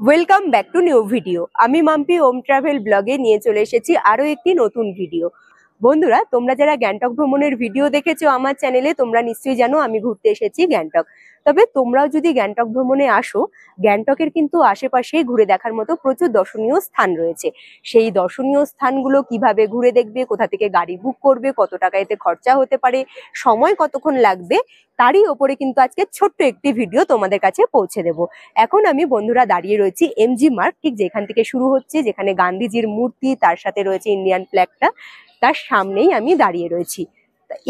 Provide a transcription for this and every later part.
Welcome back to new video. আমি মাম্পি ওম travel ব্লগে নিয়ে চলে এসেছি আরো একটি নতুন ভিডিও। বন্ধুরা, তোমরা যারা গ্যাংটক ভ্রমণের ভিডিও দেখেছো আমার চ্যানেলে, তোমরা নিশ্চয়ই জানো আমি ঘুরতে এসেছি গ্যাংটক। তবে তোমরাও যদি গ্যাংটক ভ্রমণে আসো, গ্যাংটকের কিন্তু আশেপাশে ঘুরে দেখার মতো প্রচুর দর্শনীয় স্থান রয়েছে। সেই দর্শনীয় স্থানগুলো কিভাবে ঘুরে দেখবে, কোথা থেকে গাড়ি বুক করবে, কত টাকা এতে খরচা হতে পারে, সময় কতক্ষণ লাগবে, তারই ওপরে কিন্তু আজকে ছোট্ট একটি ভিডিও তোমাদের কাছে পৌঁছে দেব। এখন আমি বন্ধুরা দাঁড়িয়ে রয়েছি এমজি মার্গ, ঠিক যেখান থেকে শুরু হচ্ছে, যেখানে গান্ধীজির মূর্তি, তার সাথে রয়েছে ইন্ডিয়ান ফ্ল্যাগটা, তার সামনেই আমি দাঁড়িয়ে রয়েছি।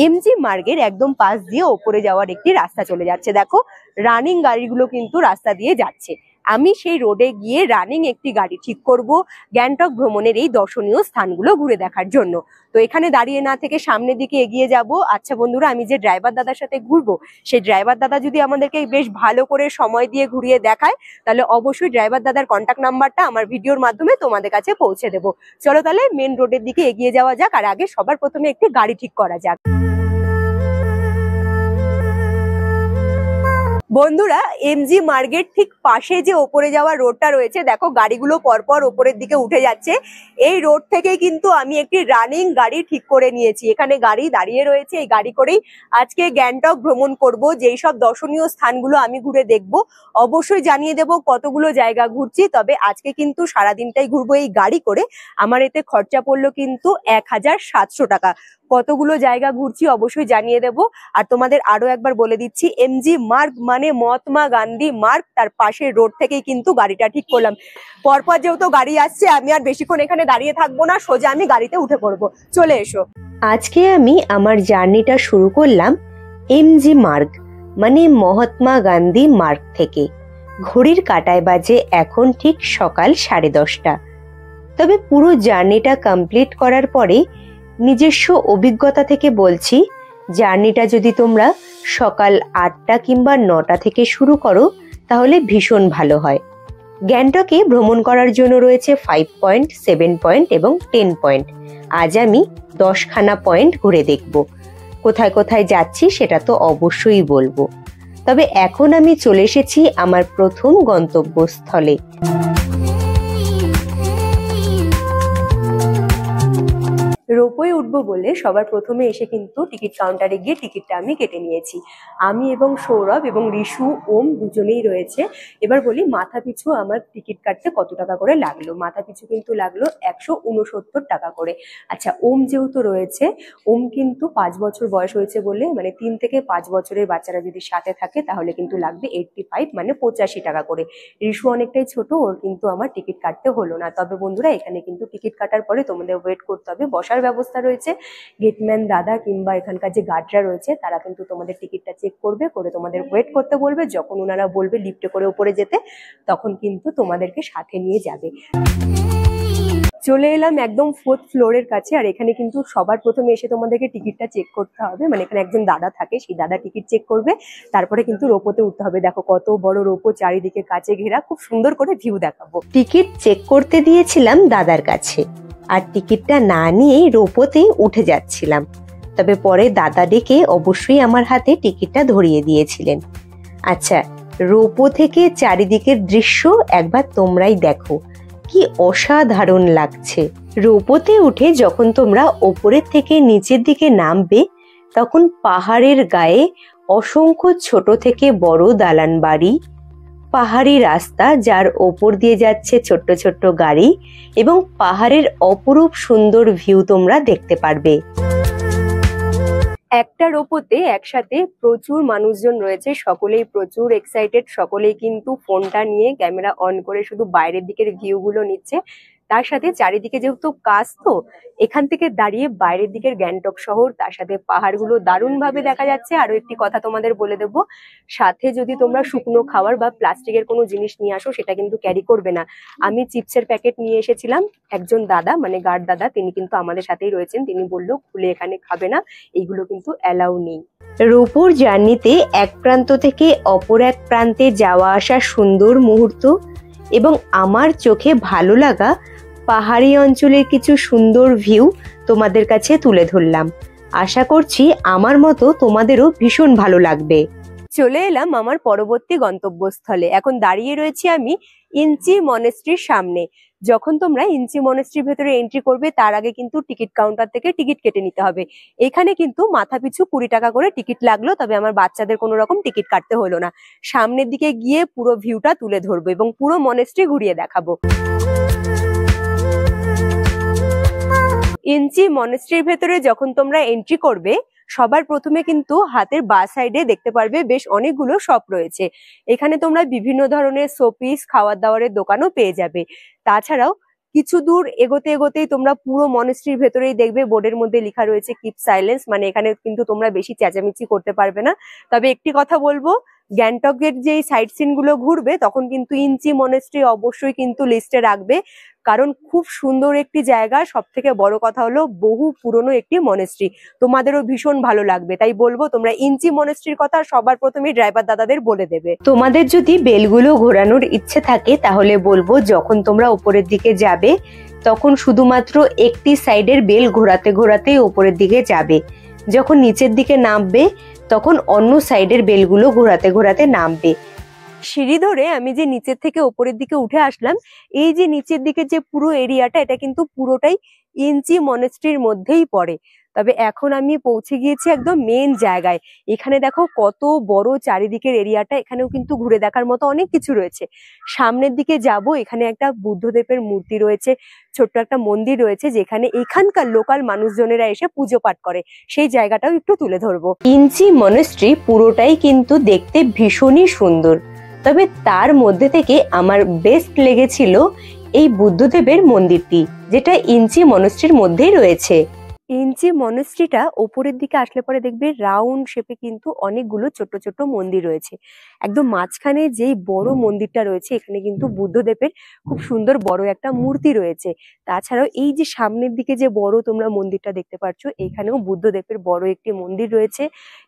এমজি মার্গের একদম পাশ দিয়ে ওপরে যাওয়ার একটি রাস্তা চলে যাচ্ছে। দেখো, রানিং গাড়িগুলো কিন্তু রাস্তা দিয়ে যাচ্ছে। আমি সেই রোডে গিয়ে রানিং একটি গাড়ি ঠিক করব গ্যাংটক ভ্রমণের এই দর্শনীয় স্থানগুলো ঘুরে দেখার জন্য। তো এখানে দাঁড়িয়ে না থেকে সামনের দিকে এগিয়ে যাব। আচ্ছা বন্ধুরা, আমি যে ড্রাইভার দাদার সাথে ঘুরবো, সেই ড্রাইভার দাদা যদি আমাদেরকে বেশ ভালো করে সময় দিয়ে ঘুরিয়ে দেখায়, তাহলে অবশ্যই ড্রাইভার দাদার কন্ট্যাক্ট নাম্বারটা আমার ভিডিওর মাধ্যমে তোমাদের কাছে পৌঁছে দেবো। চলো তাহলে মেন রোডের দিকে এগিয়ে যাওয়া যাক, আর আগে সবার প্রথমে একটি গাড়ি ঠিক করা যাক। বন্ধুরা, এমজি মার্গের ঠিক পাশে যে ওপরে যাওয়ার রোডটা রয়েছে, দেখো গাড়িগুলো পরপর ওপরের দিকে উঠে যাচ্ছে। এই রোড থেকে কিন্তু আমি একটি রানিং গাড়ি ঠিক করে নিয়েছি। এখানে গাড়ি দাঁড়িয়ে রয়েছে, এই গাড়ি করেই আজকে গ্যাংটক ভ্রমণ করব। যেই সব দর্শনীয় স্থানগুলো আমি ঘুরে দেখব, অবশ্যই জানিয়ে দেব কতগুলো জায়গা ঘুরছি। তবে আজকে কিন্তু সারাদিনটাই ঘুরবো এই গাড়ি করে। আমার এতে খরচা পড়লো কিন্তু 1700 টাকা। কতগুলো জায়গা ঘুরছি অবশ্যই জানিয়ে দেব। আর তোমাদের আরো একবার বলে দিচ্ছি, এমজি মার্গ মানে মহাত্মা গান্ধী মার্গ, তার পাশের রোড থেকেই কিন্তু গাড়িটা ঠিক করলাম। পরপর যেহেতু গাড়ি আসছে, আমি আর বেশিক্ষণ এখানে দাঁড়িয়ে থাকবো না, সোজা আমি গাড়িতে উঠে পড়বো। চলে এসো। আজকে আমি আমার জার্নিটা শুরু করলাম এমজি মার্গ মানে মহাত্মা গান্ধী মার্গ থেকে। ঘড়ির কাঁটায় বাজে এখন ঠিক সকাল 10:30। তবে পুরো জার্নিটা কমপ্লিট করার পরে নিজস্ব অভিজ্ঞতা থেকে বলছি, জার্নিটা যদি তোমরা সকাল 8টা কিংবা 9টা থেকে শুরু করো তাহলে ভীষণ ভালো হয়। গ্যাংটকে ভ্রমণ করার জন্য রয়েছে 5 পয়েন্ট, 7 পয়েন্ট এবং 10 পয়েন্ট। আজ আমি 10খানা পয়েন্ট ঘুরে দেখব। কোথায় কোথায় যাচ্ছি সেটা তো অবশ্যই বলবো। তবে এখন আমি চলে এসেছি আমার প্রথম গন্তব্যস্থলে। রোপওয়ে উঠবো বলে সবার প্রথমে এসে কিন্তু টিকিট কাউন্টারে গিয়ে টিকিটটা আমি কেটে নিয়েছি। আমি এবং সৌরভ এবং ঋষু, ওম দুজনেই রয়েছে। এবার বলি মাথা পিছু আমার টিকিট কাটতে কত টাকা করে লাগলো। মাথা পিছু কিন্তু লাগলো 169 টাকা করে। আচ্ছা, ওম যেহেতু রয়েছে, ওম কিন্তু 5 বছর বয়স হয়েছে বলে, মানে 3 থেকে 5 বছরের বাচ্চারা যদি সাথে থাকে তাহলে কিন্তু লাগবে 85 মানে 85 টাকা করে। ঋষু অনেকটাই ছোট, ওর কিন্তু আমার টিকিট কাটতে হলো না। তবে বন্ধুরা, এখানে কিন্তু টিকিট কাটার পরে তোমাদের ওয়েট করতে হবে, বসার ব্যবস্থা রয়েছে। গেটম্যান দাদা কিংবা এখানকার যে গার্ডরা রয়েছে তারা কিন্তু তোমাদের টিকিটটা চেক করবে, করে তোমাদের ওয়েট করতে বলবে। যখন ওনারা বলবে লিফটে করে উপরে যেতে, তখন কিন্তু তোমাদেরকে সাথে নিয়ে যাবে। চলে এলাম একদম 4th ফ্লোরের কাছে। আর এখানে কিন্তু সবার প্রথমে এসে তোমাদেরকে টিকিটটা চেক করতে হবে, মানে এখানে একজন দাদা থাকে, সেই দাদা টিকিট চেক করবে, তারপরে কিন্তু রোপোতে উঠতে হবে। দেখো কত বড় রোপো, চারিদিকে কাচে ঘেরা, খুব সুন্দর করে ভিউ দেখাবো। টিকিট চেক করতে দিয়েছিলাম দাদার কাছে, আর টিকিটটা না নিয়েই রোপোতে উঠে যাচ্ছিলাম। তবে পরে দাদা ডেকে অবশ্যই আমার হাতে টিকিটটা ধরিয়ে দিয়েছিলেন। আচ্ছা, রোপো থেকে চারিদিকের দৃশ্য একবার তোমরাই দেখো, কি অসাধারণ লাগছে। রোপোতে উঠে যখন তোমরা ওপরের থেকে নিচের দিকে নামবে, তখন পাহাড়ের গায়ে অসংখ্য ছোট থেকে বড় দালান বাড়ি, পাহাড়ি রাস্তা যার ওপর দিয়ে যাচ্ছে ছোট্ট ছোট্ট গাড়ি, এবং পাহাড়ের অপরূপ সুন্দর ভিউ তোমরা দেখতে পারবে। একটা রোপোতে একসাথে প্রচুর মানুষজন রয়েছে, সকলেই প্রচুর এক্সাইটেড, সকলেই কিন্তু ফোনটা নিয়ে ক্যামেরা অন করে শুধু বাইরের দিকের ভিউ গুলো নিচ্ছে। তার সাথে চারিদিকে যেহেতু কাজ, তো এখান থেকে দাঁড়িয়ে বাইরের দিকের গ্যাংটক শহর, তার সাথে পাহাড়গুলো দারুণ ভাবে দেখা যাচ্ছে। আরো একটি কথা তোমাদের বলে দেবো, সাথে যদি তোমরা শুকনো খাবার বা প্লাস্টিকের কোনো জিনিস নিয়ে আসো সেটা কিন্তু ক্যারি করবে না। আমি চিপসের প্যাকেট নিয়ে এসেছিলাম, একজন দাদা মানে গার্ড দাদা, তিনি কিন্তু আমাদের সাথেই রয়েছেন, তিনি বললো খুলে এখানে খাবে না, এইগুলো কিন্তু অ্যালাউ নেই। রোপোর জার্নিতে এক প্রান্ত থেকে অপর এক প্রান্তে যাওয়া আসা সুন্দর মুহূর্ত এবং আমার চোখে ভালো লাগা পাহাড়ি অঞ্চলের কিছু সুন্দর ভিউ তোমাদের কাছে তুলে ধরলাম। আশা করছি আমার মতো তোমাদেরও ভীষণ ভালো লাগবে। চলে এলাম আমার পরবর্তী গন্তব্যস্থলে। এখন দাঁড়িয়ে রয়েছি আমি ইঞ্চি মনেস্ট্রির সামনে। যখন তোমরা ইঞ্চি মনেস্ট্রির ভেতরে এন্ট্রি করবে তার আগে কিন্তু টিকিট কাউন্টার থেকে টিকিট কেটে নিতে হবে। এখানে কিন্তু মাথা পিছু 20 টাকা করে টিকিট লাগলো, তবে আমার বাচ্চাদের কোনো রকম টিকিট কাটতে হলো না। সামনের দিকে গিয়ে পুরো ভিউটা তুলে ধরবো এবং পুরো মনেস্ট্রি ঘুরিয়ে দেখাবো। ইঞ্চি মনেস্ট্রির ভেতরে যখন তোমরা এন্ট্রি করবে সবার প্রথমে কিন্তু হাতের বাঁ সাইডে দেখতে পারবে বেশ অনেকগুলো শপ রয়েছে। এখানে তোমরা বিভিন্ন ধরনের শোপিস, খাবার দাবারের দোকানও পেয়ে যাবে। তাছাড়াও কিছু দূর এগোতে এগোতেই তোমরা পুরো মনেস্ট্রির ভেতরেই দেখবে বোর্ডের মধ্যে লেখা রয়েছে কিপ সাইলেন্স, মানে এখানে কিন্তু তোমরা বেশি চেঁচামেচি করতে পারবে না। তবে একটি কথা বলবো, গ্যাংটকের যে সাইট সিন গুলো ঘুরবে তখন কিন্তু ইঞ্চি মনেস্ট্রি অবশ্যই কিন্তু লিস্টে রাখবে, কারণ খুব সুন্দর একটি জায়গা। সব থেকে বড় কথা হলো বহু পুরনো একটি মনেস্ট্রি, তোমাদেরও ভীষণ ভালো লাগবে। তাই বলবো তোমরা ইঞ্চি মনেস্ট্রির কথা সবার প্রথমেই ড্রাইভার দাদাদের বলে দেবে। তোমাদের যদি বেলগুলো ঘোরানোর ইচ্ছে থাকে তাহলে বলবো যখন তোমরা উপরের দিকে যাবে তখন শুধুমাত্র একটি সাইডের বেল ঘোরাতে ঘোরাতেই উপরের দিকে যাবে। যখন নিচের দিকে নামবে তখন অন্য সাইডের বেলগুলো ঘোরাতে ঘোরাতে নামবে। সিঁড়ি ধরে আমি যে নিচের থেকে উপরের দিকে উঠে আসলাম, এই যে নিচের দিকে যে পুরো এরিয়াটা এটা কিন্তু পুরোটাই ইঞ্চি মনেস্ট্রির মধ্যেই পড়ে। তবে এখন আমি পৌঁছে গিয়েছি একদম মেন জায়গায়। এখানে দেখো কত বড় চারিদিকের এরিয়াটা, এখানেও কিন্তু ঘুরে দেখার মতো অনেক কিছু রয়েছে। সামনের দিকে যাব, এখানে একটা বুদ্ধদেবের মূর্তি রয়েছে, ছোট্ট একটা মন্দির রয়েছে যেখানে এখানকার লোকাল মানুষজনেরা এসে পুজো পাঠ করে, সেই জায়গাটাও একটু তুলে ধরবো। ইঞ্চি মনেস্ট্রি পুরোটাই কিন্তু দেখতে ভীষণই সুন্দর, তবে তার মধ্যে থেকে আমার বেস্ট লেগেছিল এই বুদ্ধদেবের মন্দিরটি, যেটা ইঞ্চি মনেস্ট্রির মধ্যেই রয়েছে। ইঞ্চি মনেস্ট্রিটা ওপরের দিকে আসলে পরে দেখবে রাউন্ড শেপে কিন্তু অনেকগুলো ছোট ছোট মন্দির রয়েছে। একদম মাঝখানে যেই বড় মন্দিরটা রয়েছে এখানে কিন্তু বুদ্ধদেবের খুব সুন্দর বড় একটা মূর্তি রয়েছে। তাছাড়াও এই যে সামনের দিকে যে বড় তোমরা মন্দিরটা দেখতে পাচ্ছ, এখানেও বুদ্ধদেবের বড় একটি মন্দির রয়েছে।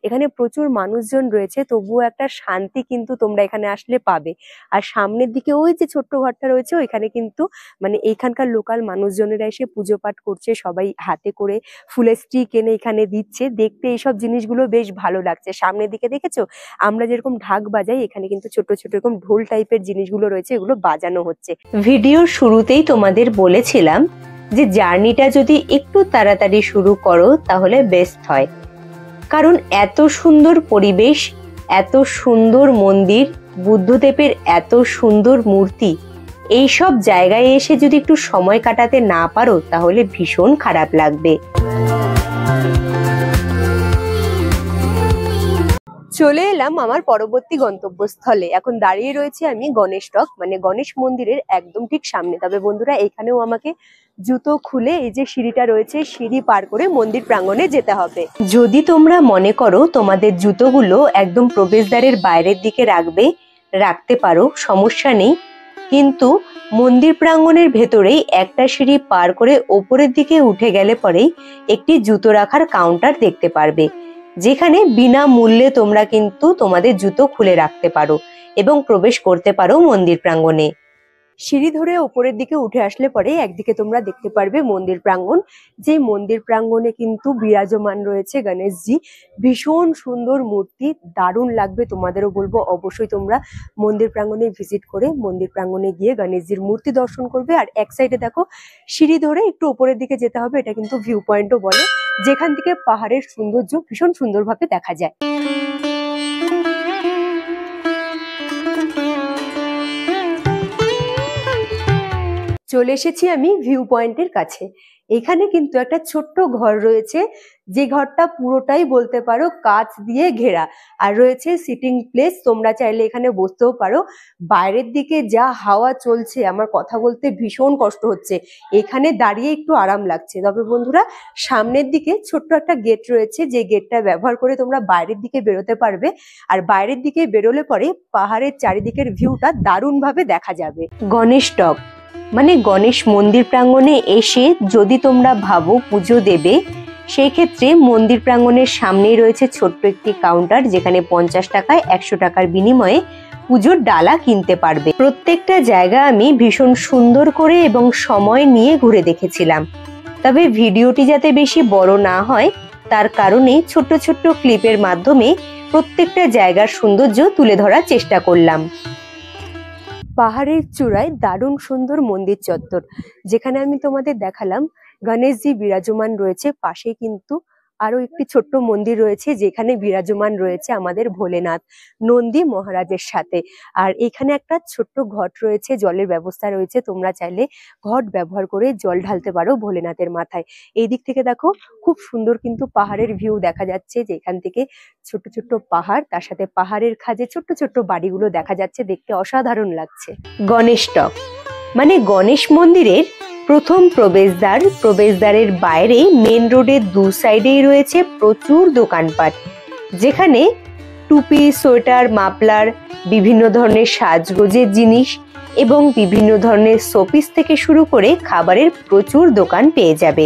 এখানে প্রচুর মানুষজন রয়েছে, তবুও একটা শান্তি কিন্তু তোমরা এখানে আসলে পাবে। আর সামনের দিকে ওই যে ছোট্ট ঘরটা রয়েছে ওইখানে কিন্তু মানে এইখানকার লোকাল মানুষজনেরা এসে পুজো পাঠ করছে, সবাই হাতে করে ফুলের স্টিক এনে এখানে দিচ্ছে। দেখতে এইসব জিনিসগুলো বেশ ভালো লাগছে। সামনের দিকে দেখেছো আমরা যেরকম ঢাক বাজাই, এখানে কিন্তু ছোট ছোট এরকম ঢোল টাইপের জিনিসগুলো রয়েছে, এগুলো বাজানো হচ্ছে। ভিডিওর শুরুতেই তোমাদের বলেছিলাম যে জার্নিটা যদি একটু তাড়াতাড়ি শুরু করো তাহলে বেস্ট হয়, কারণ এত সুন্দর পরিবেশ, এত সুন্দর মন্দির, বুদ্ধদেবের এত সুন্দর মূর্তি, এইসব জায়গায় এসে যদি একটু সময় কাটাতে না পারো তাহলে ভীষণ খারাপ লাগবে। চলে এলাম আমার পরবর্তী গন্তব্যস্থলে। এখন দাঁড়িয়ে রয়েছে আমি গণেশ টক মানে গণেশ মন্দিরের একদম ঠিক সামনে। তবে বন্ধুরা এখানেও আমাকে জুতো খুলে এই যে সিঁড়িটা রয়েছে সিঁড়ি পার করে মন্দির প্রাঙ্গণে যেতে হবে। যদি তোমরা মনে করো তোমাদের জুতোগুলো একদম প্রবেশদ্বারের বাইরের দিকে রাখতে পারো, সমস্যা নেই। কিন্তু মন্দির প্রাঙ্গণের ভেতরেই একটা সিঁড়ি পার করে ওপরের দিকে উঠে গেলে পরেই একটি জুতো রাখার কাউন্টার দেখতে পারবে, যেখানে বিনামূল্যে তোমরা কিন্তু তোমাদের জুতো খুলে রাখতে পারো এবং প্রবেশ করতে পারো মন্দির প্রাঙ্গণে। সিঁড়ি ধরে ওপরের দিকে উঠে আসলে পরে একদিকে তোমরা দেখতে পারবে মন্দির প্রাঙ্গণ, যে মন্দির প্রাঙ্গণে কিন্তু বিরাজমান রয়েছে গণেশজি। ভীষণ সুন্দর মূর্তি, দারুণ লাগবে। তোমাদেরও বলবো অবশ্যই তোমরা মন্দির প্রাঙ্গণে ভিজিট করে মন্দির প্রাঙ্গণে গিয়ে গণেশজির মূর্তি দর্শন করবে। আর এক সাইডে দেখো সিঁড়ি ধরে একটু ওপরের দিকে যেতে হবে, এটা কিন্তু ভিউ পয়েন্টও বলে, যেখান থেকে পাহাড়ের সৌন্দর্য ভীষণ সুন্দরভাবে দেখা যায়। চলে এসেছি আমি ভিউ পয়েন্টের কাছে। এখানে কিন্তু একটা ছোট্ট ঘর রয়েছে, যে ঘরটা পুরোটাই বলতে পারো কাঁচ দিয়ে ঘেরা, আর রয়েছে সিটিং প্লেস, তোমরা চাইলে এখানে বসতেও পারো। বাইরের দিকে যা হাওয়া চলছে, আমার কথা বলতে ভীষণ কষ্ট হচ্ছে, এখানে দাঁড়িয়ে একটু আরাম লাগছে। তবে বন্ধুরা সামনের দিকে ছোট্ট একটা গেট রয়েছে, যে গেটটা ব্যবহার করে তোমরা বাইরের দিকে বেরোতে পারবে। আর বাইরের দিকে বেরোলে পরে পাহাড়ের চারিদিকের ভিউটা দারুণভাবে দেখা যাবে। গণেশ টক মানে গণেশ মন্দির প্রাঙ্গণে এসে যদি তোমরা ভাবো পুজো দেবে, সেই ক্ষেত্রে মন্দির প্রাঙ্গণের সামনেই রয়েছে ছোট্ট একটি কাউন্টার, যেখানে 50 টাকায় 100 টাকার বিনিময়ে পুজোর ডালা কিনতে পারবে। প্রত্যেকটা জায়গা আমি ভীষণ সুন্দর করে এবং সময় নিয়ে ঘুরে দেখেছিলাম। তবে ভিডিওটি যাতে বেশি বড় না হয় তার কারণে ছোট্ট ছোট্ট ক্লিপের মাধ্যমে প্রত্যেকটা জায়গার সৌন্দর্য তুলে ধরার চেষ্টা করলাম। পাহাড়ের চূড়ায় দারুণ সুন্দর মন্দির চত্বর, যেখানে আমি তোমাদের দেখালাম গণেশজি বিরাজমান রয়েছে। পাশে কিন্তু আরো একটি ছোট্ট মন্দির রয়েছে, যেখানে বিরাজমান রয়েছে আমাদের ভোলেনাথ নন্দী মহারাজের সাথে। আর এখানে একটা ছোট্ট ঘট রয়েছে, জলের ব্যবস্থা রয়েছে, তোমরা চাইলে ঘট ব্যবহার করে জল ঢালতে পারো ভোলেনাথের মাথায়। এই দিক থেকে দেখো খুব সুন্দর কিন্তু পাহাড়ের ভিউ দেখা যাচ্ছে, যেখান থেকে ছোট্ট ছোট্ট পাহাড়, তার সাথে পাহাড়ের খাজে ছোট্ট ছোট্ট বাড়িগুলো দেখা যাচ্ছে, দেখতে অসাধারণ লাগছে। গণেশ টক মানে গণেশ মন্দিরের প্রথম প্রবেশদ্বার। প্রবেশদ্বারের বাইরে মেন রোডের দু সাইডেই রয়েছে প্রচুর দোকানপাট, যেখানে টুপি, সোয়েটার, মাফলার, বিভিন্ন ধরনের সাজগোজের জিনিস এবং বিভিন্ন ধরনের শোপিস থেকে শুরু করে খাবারের প্রচুর দোকান পেয়ে যাবে।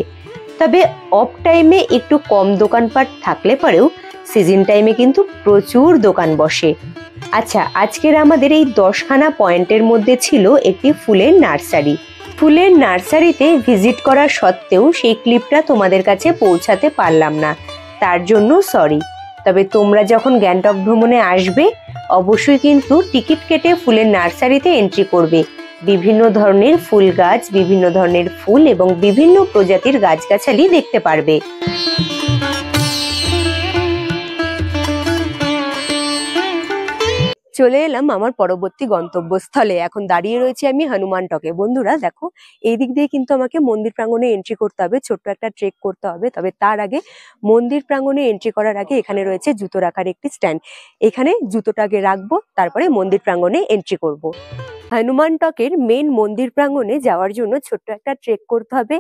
তবে অফ টাইমে একটু কম দোকানপাট থাকলে পরেও সিজন টাইমে কিন্তু প্রচুর দোকান বসে। আচ্ছা, আজকের আমাদের এই 10খানা পয়েন্টের মধ্যে ছিল একটি ফুলের নার্সারি। ফুলের নার্সারিতে ভিজিট করা সত্ত্বেও সেই ক্লিপটা তোমাদের কাছে পৌঁছাতে পারলাম না, তার জন্য সরি। তবে তোমরা যখন গ্যাংটক ভ্রমণে আসবে অবশ্যই কিন্তু টিকিট কেটে ফুলের নার্সারিতে এন্ট্রি করবে। বিভিন্ন ধরনের ফুল গাছ, বিভিন্ন ধরনের ফুল এবং বিভিন্ন প্রজাতির গাছগাছালি দেখতে পারবে। চলে এলাম আমার পরবর্তী গন্তব্যস্থলে। এখন দাঁড়িয়ে রয়েছে আমি হনুমান টকে। বন্ধুরা দেখো, এই দিক দিয়ে কিন্তু আমাকে মন্দির প্রাঙ্গণে এন্ট্রি করতে হবে, ছোট্ট একটা ট্রেক করতে হবে। তবে তার আগে মন্দির প্রাঙ্গণে এন্ট্রি করার আগে এখানে রয়েছে জুতো রাখার একটি স্ট্যান্ড, এখানে জুতোটাকে রাখবো, তারপরে মন্দির প্রাঙ্গণে এন্ট্রি করব। হনুমান টকের মেন মন্দির প্রাঙ্গণে যাওয়ার জন্য ছোট্ট একটা ট্রেক করতে হবে।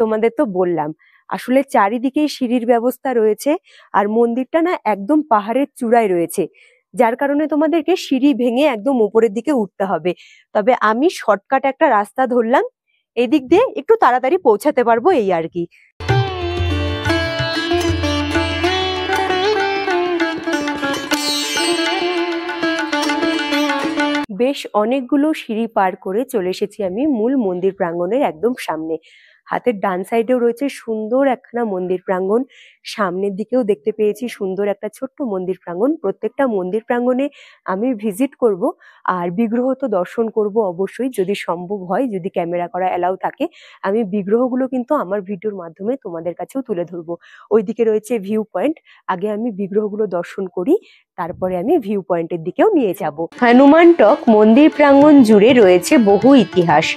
তোমাদের তো বললাম আসলে চারিদিকেই সিঁড়ির ব্যবস্থা রয়েছে, আর মন্দিরটা না একদম পাহাড়ের চূড়ায় রয়েছে, যার কারণে তোমাদেরকে সিঁড়ি ভেঙে একদম উপরের দিকে উঠতে হবে। তবে আমি শর্টকাট একটা রাস্তা ধরলাম, এদিক দিয়ে একটু তাড়াতাড়ি পৌঁছাতে পারবো, এই আর কি। বেশ অনেকগুলো সিঁড়ি পার করে চলে এসেছি আমি মূল মন্দির প্রাঙ্গণের একদম সামনে। হাতের ডান সাইডেও রয়েছে সুন্দর একখানা মন্দির প্রাঙ্গণ, সামনের দিকেও দেখতে পেয়েছি সুন্দর একটা ছোট্ট মন্দির প্রাঙ্গণ। প্রত্যেকটা মন্দির প্রাঙ্গণে আমি ভিজিট করব, আর বিগ্রহ তো দর্শন করব অবশ্যই, যদি সম্ভব হয়, যদি ক্যামেরা করা অ্যালাউ থাকে। আমি বিগ্রহগুলো কিন্তু আমার ভিডিওর মাধ্যমে তোমাদের কাছেও তুলে ধরবো। ওইদিকে রয়েছে ভিউ পয়েন্ট, আগে আমি বিগ্রহগুলো দর্শন করি, তারপরে আমি ভিউ পয়েন্টের দিকেও নিয়ে যাব। হনুমান টক মন্দির প্রাঙ্গণ জুড়ে রয়েছে বহু ইতিহাস।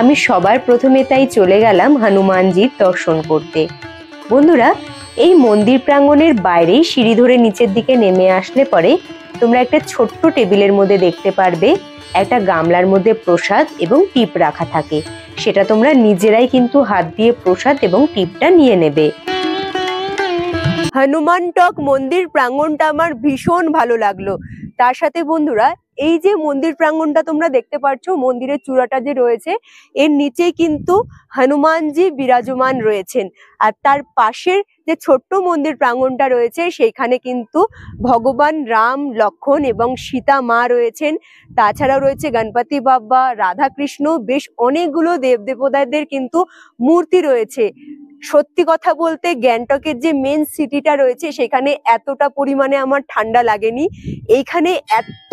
আমি সবার প্রথমে তাই চলে গেলাম হনুমানজির দর্শন করতে। বন্ধুরা, এই মন্দির প্রাঙ্গণের বাইরেই সিঁড়ি ধরে নিচের দিকে নেমে আসলে পরে তোমরা একটা ছোট্ট টেবিলের মধ্যে দেখতে পারবে একটা গামলার মধ্যে প্রসাদ এবং টিপ রাখা থাকে। সেটা তোমরা নিজেরাই কিন্তু হাত দিয়ে প্রসাদ এবং টিপটা নিয়ে নেবে। হনুমান টক মন্দির প্রাঙ্গণটা আমার ভীষণ ভালো লাগলো। তার সাথে বন্ধুরা, এই যে মন্দির প্রাঙ্গণটা তোমরা দেখতে পাচ্ছ, মন্দিরের চূড়াটা যে রয়েছে এর নিচেই কিন্তু হনুমানজি বিরাজমান রয়েছেন, আর তার পাশের যে ছোট্ট মন্দির প্রাঙ্গণটা রয়েছে সেইখানে কিন্তু ভগবান রাম, লক্ষ্মণ এবং সীতা মা রয়েছেন। তাছাড়াও রয়েছে গণপতি বাবা, রাধাকৃষ্ণ, বেশ অনেকগুলো দেবদেবতাদের কিন্তু মূর্তি রয়েছে। সত্যি কথা বলতে গ্যাংটকের যে মেন সিটিটা রয়েছে সেখানে এতটা পরিমাণে আমার ঠান্ডা লাগেনি। এইখানে এত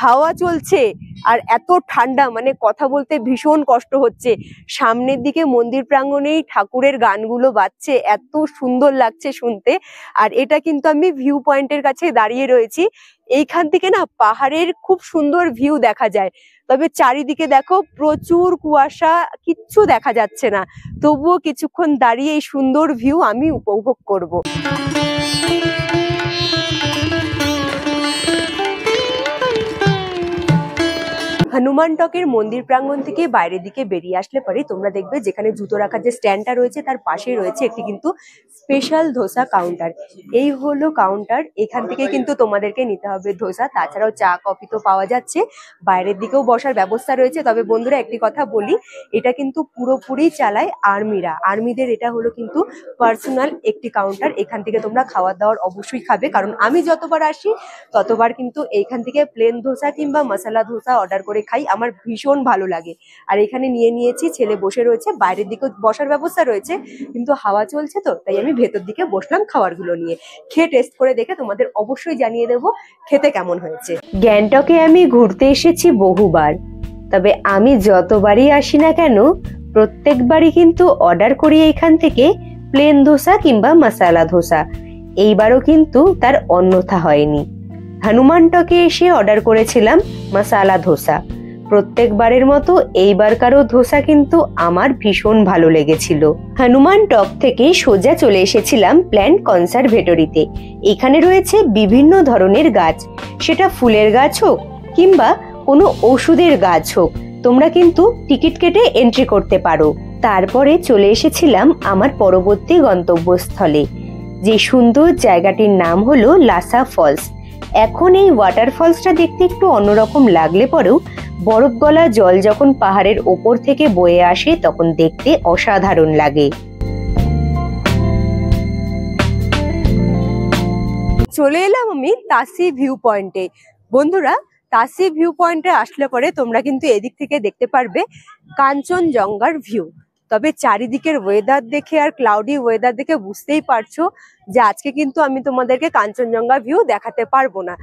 হাওয়া চলছে আর এত ঠান্ডা, মানে কথা বলতে ভীষণ কষ্ট হচ্ছে। সামনের দিকে মন্দির প্রাঙ্গণেই ঠাকুরের গানগুলো বাজছে, এত সুন্দর লাগছে শুনতে। আর এটা কিন্তু আমি ভিউ পয়েন্টের কাছে দাঁড়িয়ে রয়েছি, এইখান থেকে না পাহাড়ের খুব সুন্দর ভিউ দেখা যায়। তবে চারিদিকে দেখো প্রচুর কুয়াশা, কিচ্ছু দেখা যাচ্ছে না, তবুও কিছুক্ষণ দাঁড়িয়ে এই সুন্দর ভিউ আমি উপভোগ করব। হনুমান টকের মন্দির প্রাঙ্গণ থেকে বাইরের দিকে বেরিয়ে আসলে পরে তোমরা দেখবে যেখানে জুতো রাখার যে স্ট্যান্ডটা রয়েছে তার পাশেই রয়েছে একটি কিন্তু স্পেশাল ধোসা কাউন্টার। এই হলো কাউন্টার, এখান থেকে কিন্তু তোমাদেরকে নিতে হবে ধোসা। তাছাড়াও চা কফি তো পাওয়া যাচ্ছে, বাইরের দিকেও বসার ব্যবস্থা রয়েছে। তবে বন্ধুরা একটি কথা বলি, এটা কিন্তু পুরোপুরি চালায় আর্মিরা, আর্মিদের এটা হলো কিন্তু পার্সোনাল একটি কাউন্টার। এখান থেকে তোমরা খাওয়ার দাওয়ার অবশ্যই খাবে, কারণ আমি যতবার আসি ততবার কিন্তু এইখান থেকে প্লেন ধোসা কিংবা মশলা ধোসা অর্ডার করে খাই। খাই, আমার ভীষণ ভালো লাগে। আর এখানে নিয়ে নিয়েছি, ছেলে বসে রয়েছে, বাইরের দিকে বসার ব্যবস্থা রয়েছে কিন্তু হাওয়া চলছে তো, তাই আমি ভেতর দিকে বসলাম খাবারগুলো নিয়ে। খেয়ে টেস্ট করে দেখে তোমাদের অবশ্যই জানিয়ে দেবো খেতে কেমন হয়েছে। গ্যাংটকে আমি ঘুরতে এসেছি বহুবার, তবে আমি যতবারই আসি না কেন প্রত্যেকবারই কিন্তু অর্ডার করি এখান থেকে প্লেন ধোসা কিংবা মশালা ধোসা। এইবারও কিন্তু তার অন্যথা হয়নি। হনুমান টকে এসে অর্ডার করেছিলাম মশালা ধোসা। প্রত্যেকবারের মতো এইবারকারও ধোসা কিন্তু আমার ভীষণ ভালো লেগেছিল। হনুমান টক থেকে সোজা চলে এসেছিলাম প্ল্যান্ট কনসারভেটরিতে। এখানে রয়েছে বিভিন্ন ধরনের গাছ, সেটা ফুলের গাছ হোক কিংবা কোনো ওষুধের গাছ হোক, তোমরা কিন্তু টিকিট কেটে এন্ট্রি করতে পারো। তারপরে চলে এসেছিলাম আমার পরবর্তী গন্তব্যস্থলে, যে সুন্দর জায়গাটির নাম হলো লাসা ফলস। এখন এই ওয়াটারফলসটা দেখতে একটু অন্যরকম লাগলে পরেও বরফ গলা জল যখন পাহাড়ের ওপর থেকে বয়ে আসে তখন দেখতে অসাধারণ লাগে। চলে এলাম আমি তাসি ভিউ পয়েন্টে। বন্ধুরা, তাসি ভিউ পয়েন্টে আসলে পরে তোমরা কিন্তু এদিক থেকে দেখতে পারবে কাঞ্চনজঙ্ঘার ভিউ। তবে চারিদিকের ওয়েদার দেখে আর ক্লাউডি ওয়েদার দেখে বুঝতেই পারছো যে আজকে কিন্তু আমি তোমাদেরকে কাঞ্চনজঙ্ঘা ভিউ দেখাতে পারবো না।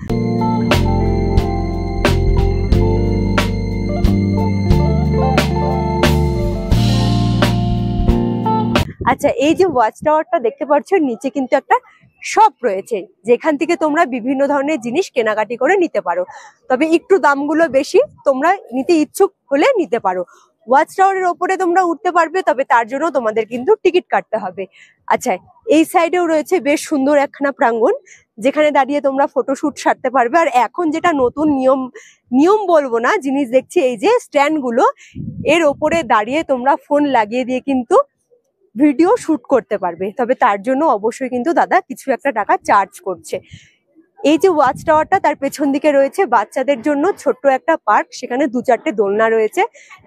আচ্ছা, এই যে ওয়াচ টাওয়ারটা দেখতে পাচ্ছ, নিচে কিন্তু একটা শপ রয়েছে যেখান থেকে তোমরা বিভিন্ন ধরনের জিনিস কেনাকাটি করে নিতে পারো, তবে একটু দামগুলো বেশি, তোমরা নিতে ইচ্ছুক হলে নিতে পারো। ওয়াচ টাওয়ারের ওপরে তোমরা উঠতে পারবে, তবে তার জন্য তোমাদের কিন্তু টিকিট কাটতে হবে। আচ্ছা, এই সাইডেও রয়েছে বেশ সুন্দর একখানা প্রাঙ্গণ, যেখানে দাঁড়িয়ে তোমরা ফটোশুট সারতে পারবে। আর এখন যেটা নতুন নিয়ম বলবো না, জিনিস দেখছি, এই যে স্ট্যান্ড গুলো, এর ওপরে দাঁড়িয়ে তোমরা ফোন লাগিয়ে দিয়ে কিন্তু ভিডিও শুট করতে পারবে, তবে তার জন্য অবশ্যই কিন্তু দাদা কিছু একটা টাকা চার্জ করছে। এই যে ওয়াচ টাওয়ারটা, তার পেছন দিকে রয়েছে বাচ্চাদের জন্য ছোট্ট একটা পার্ক, সেখানে 2-4টে দোলনা রয়েছে,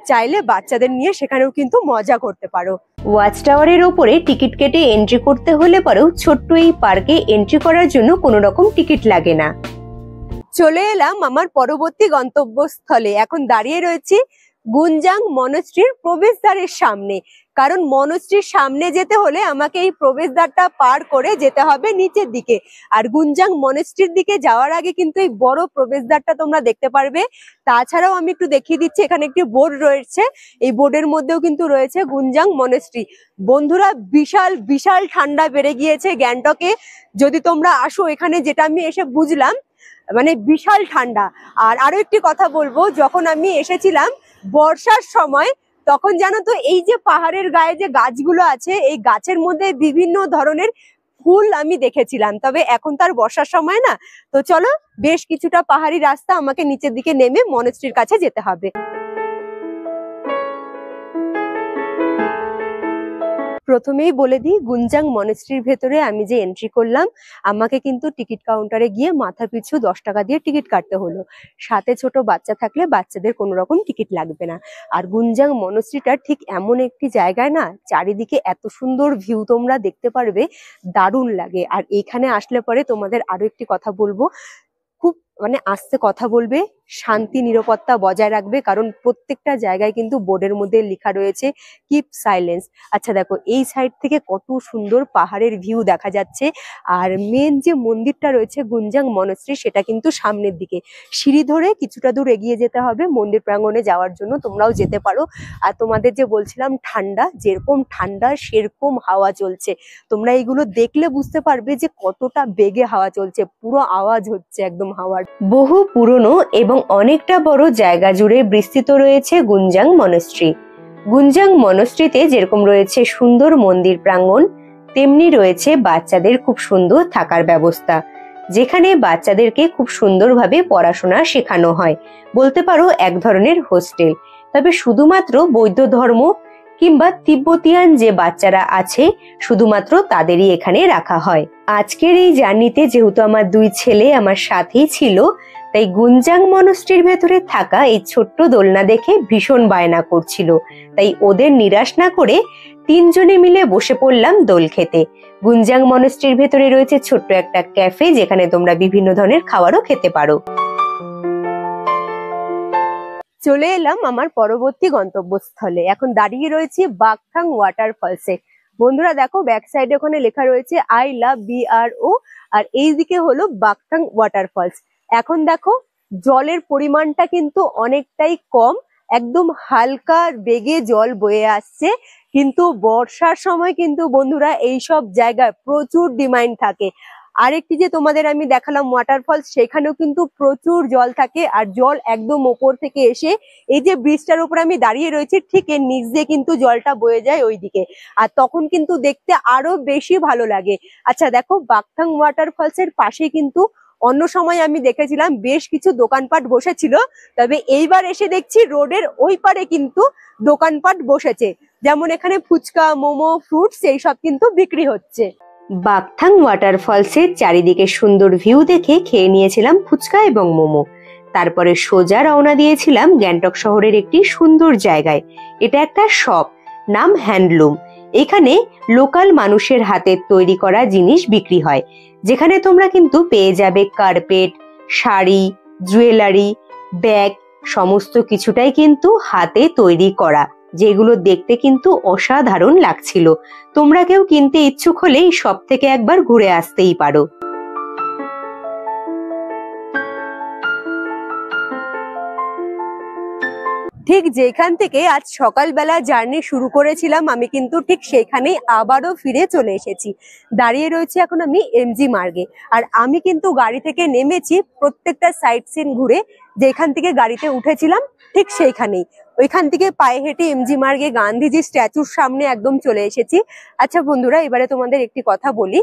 চাইলে বাচ্চাদের নিয়ে সেখানেও কিন্তু মজা করতে পারো। ওয়াচ টাওয়ারের ওপরে টিকিট কেটে এন্ট্রি করতে হলে পরেও ছোট্ট এই পার্কে এন্ট্রি করার জন্য কোনো রকম টিকিট লাগে না। চলে এলাম আমার পরবর্তী গন্তব্যস্থলে। এখন দাঁড়িয়ে রয়েছি গুনজাং মনেস্ট্রির প্রবেশদ্বারের সামনে, কারণ মনেস্ট্রির সামনে যেতে হলে আমাকে এই প্রবেশদ্বারটা পার করে যেতে হবে নিচের দিকে। আর গুনজাং মনেস্ট্রির দিকে যাওয়ার আগে কিন্তু এই বড় প্রবেশদ্বারটা তোমরা দেখতে পারবে। তাছাড়াও আমি একটু দেখিয়ে দিচ্ছি, এখানে একটি বোর্ড রয়েছে, এই বোর্ডের মধ্যেও কিন্তু রয়েছে গুনজাং মনেস্ট্রি। বন্ধুরা, বিশাল বিশাল ঠান্ডা বেড়ে গিয়েছে গ্যাংটকে। যদি তোমরা আসো এখানে, যেটা আমি এসে বুঝলাম, মানে বিশাল ঠান্ডা। আর আরো একটি কথা বলবো, যখন আমি এসেছিলাম বর্ষার সময়, তখন জানো তো এই যে পাহাড়ের গায়ে যে গাছগুলো আছে, এই গাছের মধ্যে বিভিন্ন ধরনের ফুল আমি দেখেছিলাম। তবে এখন তার বর্ষার সময় না, তো চলো বেশ কিছুটা পাহাড়ি রাস্তা আমাকে নিচের দিকে নেমে মনেস্ট্রির কাছে যেতে হবে। প্রথমেই বলে দিই, গুনজাং মনেস্ট্রির ভেতরে আমি যে এন্ট্রি করলাম, আমাকে কিন্তু টিকিট কাউন্টারে গিয়ে মাথা পিছু 10 টাকা দিয়ে টিকিট কাটতে হলো। সাথে ছোট বাচ্চা থাকলে বাচ্চাদের কোনো রকম টিকিট লাগবে না। আর গুনজাং মনেস্ট্রিটা ঠিক এমন একটি জায়গায় না, চারিদিকে এত সুন্দর ভিউ তোমরা দেখতে পারবে, দারুণ লাগে। আর এইখানে আসলে পরে তোমাদের আরো একটি কথা বলবো, খুব মানে আস্তে কথা বলবে, শান্তি নিরাপত্তা বজায় রাখবে, কারণ প্রত্যেকটা জায়গায় কিন্তু বোর্ডের মধ্যে লেখা রয়েছে কিপ সাইলেন্স। আচ্ছা দেখো, এই সাইড থেকে কত সুন্দর পাহাড়ের ভিউ দেখা যাচ্ছে। আর মেন যে মন্দিরটা রয়েছে গুনজাং মনেস্ট্রি, সেটা কিন্তু সামনের দিকে, সিঁড়ি ধরে কিছুটা দূর এগিয়ে যেতে হবে মন্দির প্রাঙ্গণে যাওয়ার জন্য, তোমরাও যেতে পারো। আর তোমাদের যে বলছিলাম ঠান্ডা, যেরকম ঠান্ডা সেরকম হাওয়া চলছে। তোমরা এইগুলো দেখলে বুঝতে পারবে যে কতটা বেগে হাওয়া চলছে, পুরো আওয়াজ হচ্ছে একদম হাওয়ার। বহু পুরনো এবং অনেকটা বড় জায়গা জুড়ে বিস্তৃত রয়েছে গুনজাং মনেস্ট্রি। গুনজাং মনেস্ট্রিতে যেরকম রয়েছে সুন্দর মন্দির প্রাঙ্গণ, তেমনি রয়েছে বাচ্চাদের খুব সুন্দর থাকার ব্যবস্থা, যেখানে বাচ্চাদেরকে খুব সুন্দরভাবে পড়াশোনা শেখানো হয়। বলতে পারো এক ধরনের হোস্টেল। তবে শুধুমাত্র বৌদ্ধ ধর্ম কিংবা তিব্বতিয়ান যে বাচ্চারা আছে, শুধুমাত্র তাদেরই এখানে রাখা হয়। আজকের এই জার্নিতে যেহেতু আমার 2 ছেলে আমার সাথেই ছিল, তাই গুনজাং মনেস্ট্রির ভেতরে থাকা এই ছোট্ট দোলনা দেখে ভীষণ বায়না করছিল। তাই ওদের নিরাশ না করে 3 জনে মিলে বসে পড়লাম দোল খেতে। গুনজাং মনেস্ট্রির ভেতরে রয়েছে ছোট্ট একটা ক্যাফে, যেখানে তোমরা বিভিন্ন ধরনের খাবারও খেতে পারো। চলে এলাম আমার পরবর্তী গন্তব্যস্থলে। এখন দাঁড়িয়ে রয়েছি বাকথাং ওয়াটারফলসে। বন্ধুরা দেখো, ব্যাক সাইডে ওখানে লেখা রয়েছে আই লাভ BRO, আর এইদিকে হলো বাকথাং ওয়াটারফলস। এখন দেখো জলের পরিমাণটা কিন্তু অনেকটাই কম, একদম হালকা বেগে জল বয়ে আসছে। কিন্তু বর্ষার সময় কিন্তু বন্ধুরা এইসব জায়গায় প্রচুর ডিমান্ড থাকে। আরেকটি যে তোমাদের আমি দেখালাম ওয়াটারফলস, সেখানেও কিন্তু প্রচুর জল থাকে, আর জল একদম ওপর থেকে এসে এই যে ব্রিজটার উপর আমি দাঁড়িয়ে রয়েছি ঠিক এর নিচ দিয়ে কিন্তু জলটা বয়ে যায় ওইদিকে, আর তখন কিন্তু দেখতে আরো বেশি ভালো লাগে। আচ্ছা দেখো, বাকথাং ওয়াটারফলস এর পাশে কিন্তু অন্য সময় আমি দেখেছিলাম বেশ কিছু দোকানপাট বসেছিল, তবে এইবার এসে দেখছি রোডের ওই পারে কিন্তু দোকানপাট বসেছে। যেমন এখানে ফুচকা, মোমো, ফ্রুটস এইসব কিন্তু বিক্রি হচ্ছে। বাকথাং ওয়াটারফলসের চারিদিকে সুন্দর ভিউ দেখে খেয়ে নিয়েছিলাম ফুচকা এবং মোমো। তারপরে সোজা রওনা দিয়েছিলাম গ্যাংটক শহরের একটি সুন্দর জায়গায়। এটা একটা শপ, নাম হ্যান্ডলুম। এখানে লোকাল মানুষের হাতের তৈরি করা জিনিস বিক্রি হয়, যেখানে তোমরা কিন্তু পেয়ে যাবে কার্পেট, শাড়ি, জুয়েলারি, ব্যাগ, সমস্ত কিছুটাই কিন্তু হাতে তৈরি করা, যেগুলো দেখতে কিন্তু অসাধারণ লাগছিল। তোমরা কেউ কিনতে ইচ্ছুক হলে এই শপ থেকে একবার ঘুরে আসতেই পারো। ঠিক যেখান থেকে আজ সকালবেলা জার্নি শুরু করেছিলাম, আমি কিন্তু ঠিক সেখানেই আবারও ফিরে চলে এসেছি। দাঁড়িয়ে রয়েছি এখন আমি MG মার্গে, আর আমি কিন্তু গাড়ি থেকে নেমেছি প্রত্যেকটা সাইট সিন ঘুরে। যেখান থেকে গাড়িতে উঠেছিলাম ঠিক সেইখানেই, ওইখান থেকে পায়ে হেঁটে MG মার্গে গান্ধীজি স্ট্যাচুর সামনে একদম চলে এসেছি। আচ্ছা বন্ধুরা, এবারে তোমাদের একটি কথা বলি।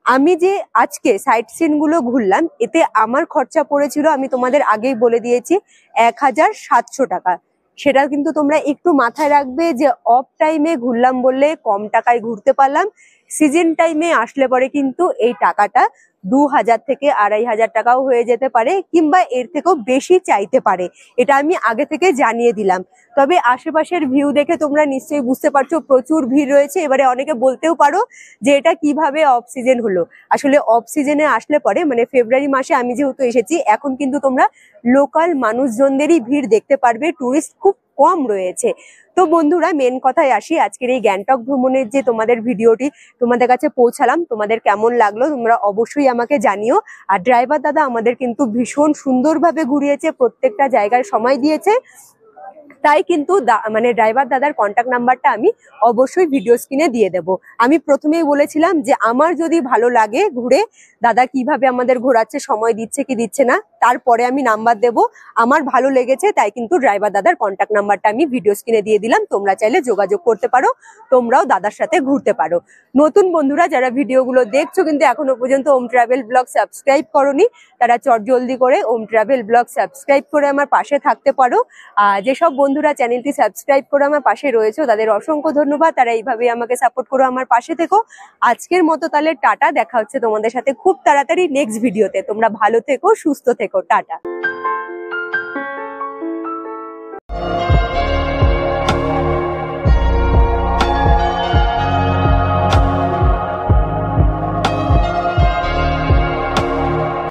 আমি যে আজকে সাইট সিন গুলো ঘুরলাম, এতে আমার খরচা পড়েছিল, আমি তোমাদের আগেই বলে দিয়েছি, 1700 টাকা। সেটা কিন্তু তোমরা একটু মাথায় রাখবে যে অফ টাইমে ঘুরলাম বললে কম টাকায় ঘুরতে পারলাম, সিজন টাইমে আসলে পরে কিন্তু এই টাকাটা 2000 থেকে 2500 টাকাও হয়ে যেতে পারে, কিংবা এর থেকেও বেশি চাইতে পারে। এটা আমি আগে থেকে জানিয়ে দিলাম। তবে আশেপাশের ভিউ দেখে তোমরা নিশ্চয়ই বুঝতে পারছো প্রচুর ভিড় রয়েছে। এবারে অনেকে বলতেও পারো যে এটা কিভাবে অফ সিজন হলো। আসলে অফ সিজনে আসলে পরে, মানে ফেব্রুয়ারি মাসে আমি যেহেতু এসেছি, এখন কিন্তু তোমরা লোকাল মানুষজনদেরই ভিড় দেখতে পারবে, টুরিস্ট খুব কম রয়েছে। তো বন্ধুরা, মেন কথায় আসি। আজকের এই গ্যাংটক ভ্রমণের যে তোমাদের ভিডিওটি তোমাদের কাছে পৌঁছালাম, তোমাদের কেমন লাগলো তোমরা অবশ্যই আমাকে জানিও। আর ড্রাইভার দাদা আমাদের কিন্তু ভীষণ সুন্দরভাবে ঘুরিয়েছে, প্রত্যেকটা জায়গায় সময় দিয়েছে। তাই কিন্তু মানে ড্রাইভার দাদার কন্ট্যাক্ট নাম্বারটা আমি অবশ্যই ভিডিও স্ক্রিনে দিয়ে দেব। আমি প্রথমেই বলেছিলাম যে আমার যদি ভালো লাগে ঘুরে, দাদা কিভাবে আমাদের ঘোরাচ্ছে, সময় দিচ্ছে কি দিচ্ছে না, তারপরে আমি নাম্বার দেব। আমার ভালো লেগেছে তাই কিন্তু ড্রাইভার দাদার কন্ট্যাক্ট নাম্বারটা আমি ভিডিও স্ক্রিনে দিয়ে দিলাম। তোমরা চাইলে যোগাযোগ করতে পারো, তোমরাও দাদার সাথে ঘুরতে পারো। নতুন বন্ধুরা যারা ভিডিওগুলো দেখছো কিন্তু এখনো পর্যন্ত ওম ট্রাভেল ব্লগ সাবস্ক্রাইব করোনি, তারা চটজলদি করে ওম ট্রাভেল ব্লগ সাবস্ক্রাইব করে আমার পাশে থাকতে পারো। আর যেসব বন্ধুরা চ্যানেলটি সাবস্ক্রাইব করে আমার পাশে রয়েছে তাদের অসংখ্য ধন্যবাদ। তারা এইভাবে আমাকে সাপোর্ট করো, আমার পাশে থেকো। আজকের মতো তাহলে টাটা, দেখা হচ্ছে তোমাদের সাথে খুব তাড়াতাড়ি নেক্সট ভিডিওতে। তোমরা ভালো থেকো, সুস্থ থেকো, টাটা।